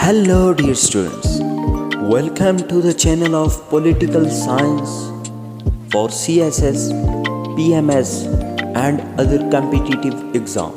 Hello dear students, welcome to the channel of Political Science for CSS, PMS and other competitive exam.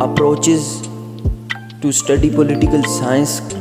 approaches to study political science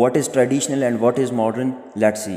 What is traditional and what is modern? Let's see.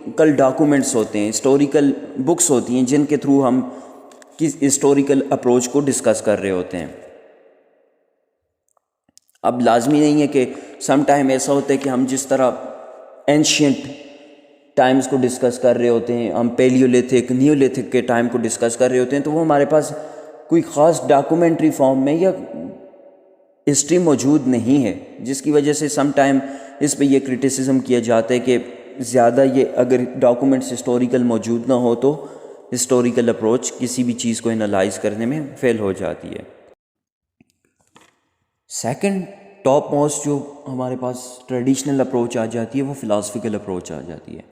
Historical documents ہوتے ہیں، historical books ہوتی ہیں جن کے through ہم کس historical approach کو discuss کر رہے ہوتے ہیں. اب لازمی نہیں ہے کہ سم ٹائم ایسا ہوتا ہے کہ ہم جس طرح اینشینٹ ٹائمز کو ڈسکس کر رہے ہوتے ہیں، ہم پیلیولیتھک نیولیتھک کے ٹائم کو ڈسکس کر رہے ہوتے ہیں، تو وہ ہمارے پاس کوئی خاص ڈاکومنٹری فارم میں یا ہسٹری موجود نہیں ہے، جس کی وجہ سے سم ٹائم اس پہ یہ کرٹیسزم کیا جاتا ہے کہ زیادہ یہ اگر ڈاکومنٹس ہسٹوریکل موجود نہ ہو تو ہسٹوریکل اپروچ کسی بھی چیز کو انالائز کرنے میں فیل ہو جاتی ہے. سیکنڈ ٹاپ موسٹ جو ہمارے پاس ٹریڈیشنل اپروچ آ جاتی ہے وہ فلاسفیکل اپروچ آ جاتی ہے.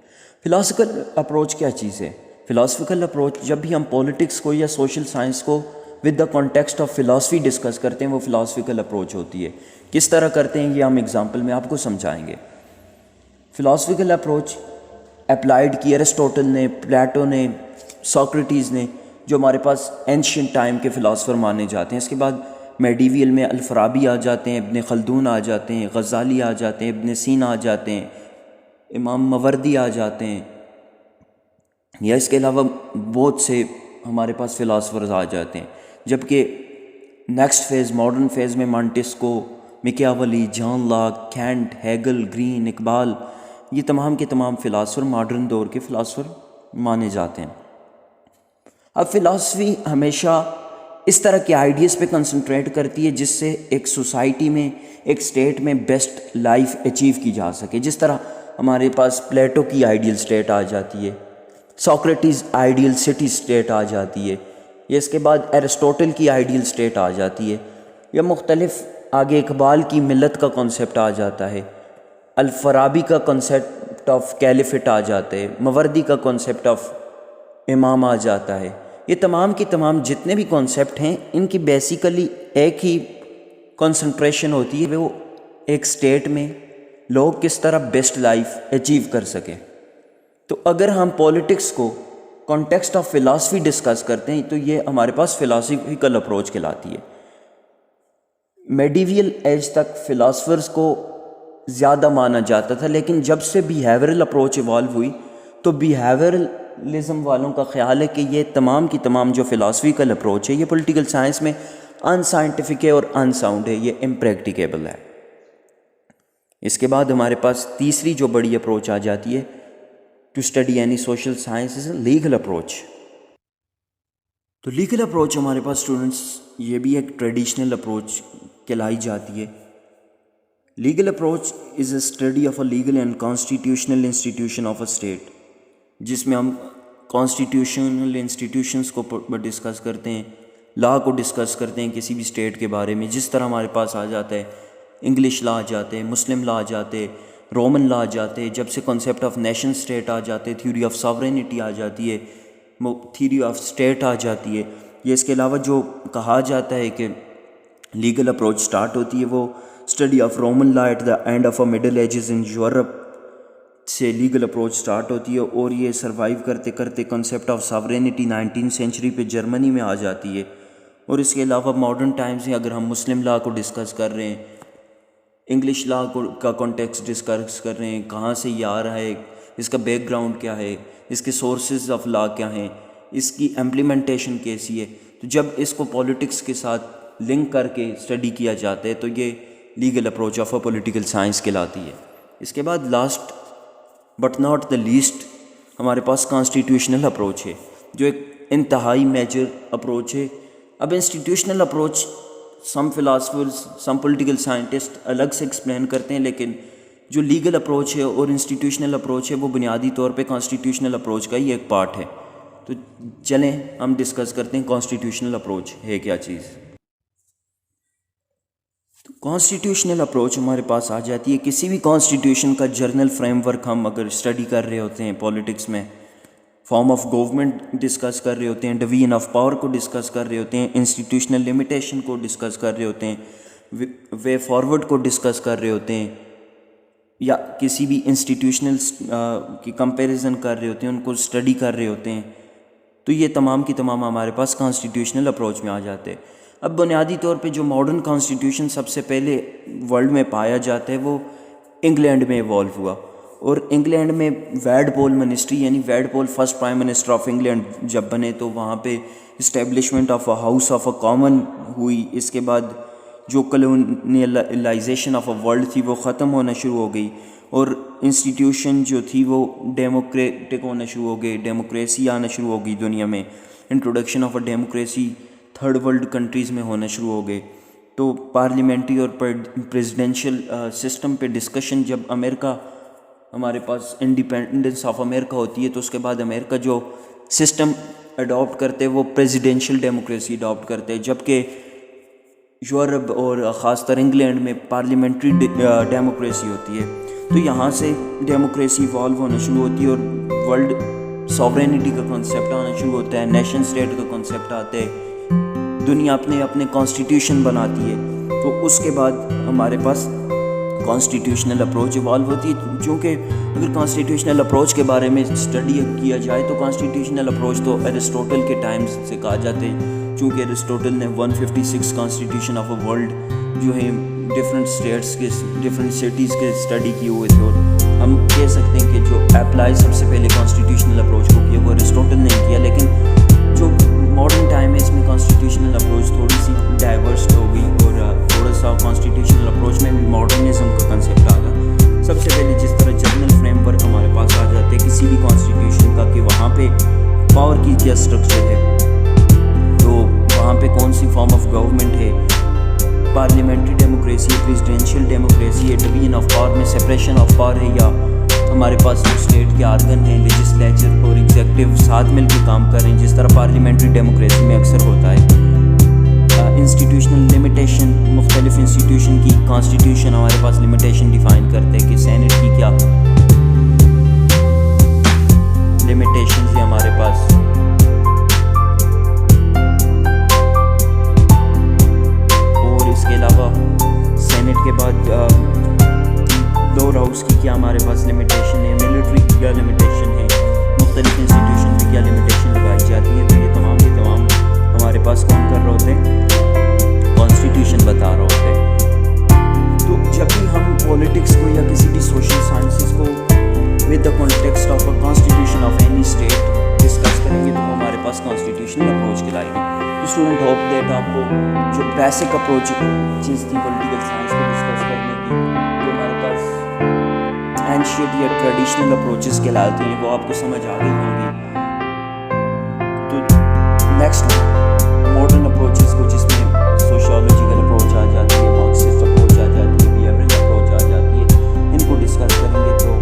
فلاسفیکل اپروچ کیا چیز ہے؟ فلاسفیکل اپروچ جب بھی ہم پولیٹکس کو یا سوشل سائنس کو with the context of philosophy discuss کرتے ہیں وہ فلاسفیکل اپروچ ہوتی ہے. کس طرح کرتے ہیں یہ ہم اگزامپل میں آپ کو سمجھائیں گے. فلاسفیکل اپروچ اپلائیڈ کی ایرسٹوٹل نے، پلیٹو نے، سوکریٹیز نے، جو ہمارے پاس اینشینٹ ٹائم کے فلاسفر مانے جاتے ہیں. اس کے بعد میڈیویل میں الفارابی آ جاتے ہیں، ابن خلدون آ جاتے ہیں، غزالی آ جاتے ہیں، ابن سینا آ جاتے ہیں، امام ماوردی آ جاتے ہیں، یا اس کے علاوہ بہت سے ہمارے پاس فلاسفرز آ جاتے ہیں. جبکہ نیکسٹ فیز ماڈرن فیز میں Montesquieu, Machiavelli, John Locke, Kant, Hegel, Green, Iqbal, یہ تمام کے تمام فلاسفر ماڈرن دور کے فلاسفر مانے جاتے ہیں. اب فلاسفی ہمیشہ اس طرح کے آئیڈیاز پہ کنسنٹریٹ کرتی ہے جس سے ایک سوسائٹی میں، ایک اسٹیٹ میں بیسٹ لائف اچیو کی جا سکے. جس طرح ہمارے پاس پلیٹو کی آئیڈیل اسٹیٹ آ جاتی ہے، سوکریٹیز آئیڈیل سٹی اسٹیٹ آ جاتی ہے، یا اس کے بعد ایرسٹوٹل کی آئیڈیل اسٹیٹ آ جاتی ہے، یا مختلف آگے اقبال کی ملت کا کانسیپٹ آ جاتا ہے، الفارابی کا کانسیپٹ آف کیلیفٹ آ جاتا ہے، ماوردی کا کانسیپٹ آف امام آ جاتا ہے. یہ تمام کی تمام جتنے بھی کانسیپٹ ہیں ان کی بیسیکلی ایک ہی کنسنٹریشن ہوتی ہے، وہ ایک اسٹیٹ میں لوگ کس طرح بیسٹ لائف اچیو کر سکیں. تو اگر ہم پولیٹکس کو کانٹیکسٹ آف فلاسفی ڈسکس کرتے ہیں تو یہ ہمارے پاس فلاسفیکل اپروچ کہلاتی ہے. میڈیویل ایج تک فلاسفرز کو زیادہ مانا جاتا تھا، لیکن جب سے بیہیورل اپروچ ایوالو ہوئی تو بیہیورلزم والوں کا خیال ہے کہ یہ تمام کی تمام جو فلاسفیکل اپروچ ہے یہ پولیٹیکل سائنس میں ان سائنٹیفک ہے اور ان ساؤنڈ ہے، یہ امپریکٹیکیبل ہے. اس کے بعد ہمارے پاس تیسری جو بڑی اپروچ آ جاتی ہے to study any social science is a legal approach. تو لیگل اپروچ ہمارے پاس اسٹوڈنٹس یہ بھی ایک ٹریڈیشنل اپروچ کہلائی جاتی ہے. Legal approach is a study of a legal and constitutional institution of a state, جس میں ہم کانسٹیٹیوشنل انسٹیٹیوشنس کو ڈسکس کرتے ہیں، لا کو ڈسکس کرتے ہیں کسی بھی اسٹیٹ کے بارے میں. جس طرح ہمارے پاس آ جاتا ہے انگلش لا آ جاتے ہیں، مسلم لا آ جاتے، رومن لا آ جاتے، جب سے کنسیپٹ آف نیشن اسٹیٹ آ جاتے، تھیوری آف ساورینٹی آ جاتی ہے، تھیوری آف اسٹیٹ آ جاتی ہے. یہ اس کے علاوہ جو کہا جاتا ہے کہ لیگل اپروچ سٹارٹ ہوتی ہے وہ study of Roman law at the end of a middle ages in Europe سے لیگل اپروچ سٹارٹ ہوتی ہے، اور یہ سروائیو کرتے کرتے کنسیپٹ آف ساورینٹی 19 سینچری پہ جرمنی میں آ جاتی ہے. اور اس کے علاوہ ماڈرن ٹائمز میں اگر ہم مسلم لا کو ڈسکس کر رہے ہیں، انگلش لا کا کانٹیکسٹ ڈسکس کر رہے ہیں، کہاں سے یہ آ رہا ہے، اس کا بیک گراؤنڈ کیا ہے، اس کے سورسز آف لا کیا ہیں، اس کی امپلیمنٹیشن کیسی ہے، تو جب اس کو پولیٹکس کے ساتھ لنک کر کے اسٹڈی کیا جاتا ہے تو یہ legal approach of a political science کہلاتی ہے. اس کے بعد last but not the least ہمارے پاس کانسٹیٹیوشنل اپروچ ہے، جو ایک انتہائی میجر اپروچ ہے. اب انسٹیٹیوشنل اپروچ سم فلاسفرز، سم پولیٹیکل سائنٹسٹ الگ سے ایکسپلین کرتے ہیں، لیکن جو لیگل اپروچ ہے اور انسٹیٹیوشنل اپروچ ہے وہ بنیادی طور پہ کانسٹیٹیوشنل اپروچ کا ہی ایک پارٹ ہے. تو چلیں ہم ڈسکس کرتے ہیں کانسٹیٹیوشنل اپروچ ہے کیا چیز. تو کانسٹیٹیوشنل اپروچ ہمارے پاس آ جاتی ہے کسی بھی کانسٹیٹیوشن کا جرنل فریم ورک. ہم اگر اسٹڈی کر رہے ہوتے ہیں پولیٹکس میں، فارم آف گورنمنٹ ڈسکس کر رہے ہوتے ہیں، ڈویژن آف پاور کو ڈسکس کر رہے ہوتے ہیں، انسٹیٹیوشنل لمیٹیشن کو ڈسکس کر رہے ہوتے ہیں، وے فارورڈ کو ڈسکس کر رہے ہوتے ہیں، یا کسی بھی انسٹیٹیوشنل کی کمپیریزن کر رہے ہوتے ہیں، ان کو اسٹڈی کر رہے ہوتے ہیں، تو یہ تمام کی تمام ہمارے پاس کانسٹیٹیوشنل اپروچ میں آ جاتے ہیں. اب بنیادی طور پہ جو ماڈرن کانسٹیٹیوشن سب سے پہلے ورلڈ میں پایا جاتا ہے وہ انگلینڈ میں ایوالو ہوا، اور انگلینڈ میں ویڈپول منسٹری یعنی Walpole first prime minister of England جب بنے تو وہاں پہ establishment of a house of a common ہوئی. اس کے بعد جو کلونیلائزیشن آف اے ورلڈ تھی وہ ختم ہونا شروع ہو گئی اور انسٹیٹیوشن جو تھی وہ ڈیموکریٹک ہونا شروع ہو گئی, ڈیموکریسی آنا شروع ہو گئی دنیا میں. Introduction of a democracy third world countries میں ہونا شروع ہو گئے. تو پارلیمنٹری اور پریزیڈینشیل سسٹم پہ ڈسکشن جب امریکہ ہمارے پاس انڈیپینڈنس آف امریکہ ہوتی ہے تو اس کے بعد امریکہ جو سسٹم اڈاپٹ کرتے وہ پریزیڈینشیل ڈیموکریسی اڈاپٹ کرتے, جبکہ یورپ اور خاص طر انگلینڈ میں پارلیمنٹری ڈیموکریسی ہوتی ہے. تو یہاں سے ڈیموکریسی ایوالو ہونا شروع ہوتی ہے اور ورلڈ ساورینٹی کا کنسیپٹ آنا شروع ہوتا ہے, نیشن اسٹیٹ کا کنسیپٹ آتا ہے, دنیا اپنے کانسٹیٹیوشن بناتی ہے. تو اس کے بعد ہمارے پاس کانسٹیٹیوشنل اپروچ ایوالو ہوتی ہے. چونکہ اگر کانسٹیٹیوشنل اپروچ کے بارے میں اسٹڈی کیا جائے تو کانسٹیٹیوشنل اپروچ تو ایرسٹوٹل کے ٹائمز سے کہا جاتا ہے, چونکہ ایرسٹوٹل نے 156 کانسٹیٹیوشن آف اے ورلڈ جو ہے ڈفرینٹ اسٹیٹس کے ڈفرینٹ سٹیز کے اسٹڈی کیے ہوئے تھے. اور ہم کہہ سکتے ہیں کہ جو اپلائی سب سے پہلے کانسٹیٹیوشنل اپروچ کو کیا وہ ایرسٹوٹل نے کیا, لیکن جو ماڈرن ٹائم ہے اس میں کانسٹیٹیوشنل اپروچ تھوڑی سی ڈائیورسڈ ہو گئی اور تھوڑا سا کانسٹیٹیوشنل اپروچ میں بھی ماڈرنزم کا کنسیپٹ آ گیا. سب سے پہلے جس طرح جنرل فریم ورک ہمارے پاس آ جاتے ہیں کسی بھی کانسٹیٹیوشن کا کہ وہاں پہ پاور کی کیا اسٹرکچر ہے, تو وہاں پہ کون سی فارم آف گورنمنٹ ہے, پارلیمنٹری ڈیموکریسی ہے, پریزیڈینشیل ڈیموکریسی ہے, ڈویژن آف پاور میں سپریشن آف پاور ہے, یا ہمارے پاس جو اسٹیٹ کے آرگن ہیں لیجسلیچر اور ایگزیکٹو ساتھ مل کے کام کر رہے ہیں جس طرح پارلیمنٹری ڈیموکریسی میں اکثر ہوتا ہے. انسٹیٹیوشنل لمیٹیشن, مختلف انسٹیٹیوشن کی کانسٹیٹیوشن ہمارے پاس لمیٹیشن ڈیفائن کرتے ہیں کہ سینٹ کی کیا لمیٹیشنز ہیں ہمارے پاس. اور اس کے علاوہ سینٹ کے بعد لوور ہاؤس کی کیا ہمارے پاس لمیٹیشن ہے, ملٹری کی کیا لمیٹیشن ہے, مختلف انسٹیٹیوشن پہ کیا لمیٹیشن لگائی جاتی ہے. تو یہ تمام ہمارے پاس کون کر رہے ہوتے ہیں, کانسٹیٹیوشن بتا رہے ہوتے ہیں. تو جب بھی ہم پولیٹکس کو یا کسی بھی سوشل سائنسز کو with the context of a constitution of any state discuss کریں گے تو ہمارے پاس کانسٹیٹیوشنل اپروچ کھلائے گی. تو اسٹوڈنٹ ہوپ دیٹ آپ کو جو بیسک اپروچ چیز تھی پولیٹیکل سائنس کو ڈسکس کرنے کی جو ہمارے پاس اینشینٹ یا ٹریڈیشنل اپروچز کہلاتی ہیں وہ آپ کو سمجھ آ گئی ہوں گی. تو نیکسٹ ماڈرن اپروچز کو جس میں سوشیولوجیکل اپروچ آ جاتی ہے, مارکسسٹ اپروچ آ جاتی ہے, بیہیویئرل اپروچ آ جاتی ہے, ان کو ڈسکس کریں گے. تو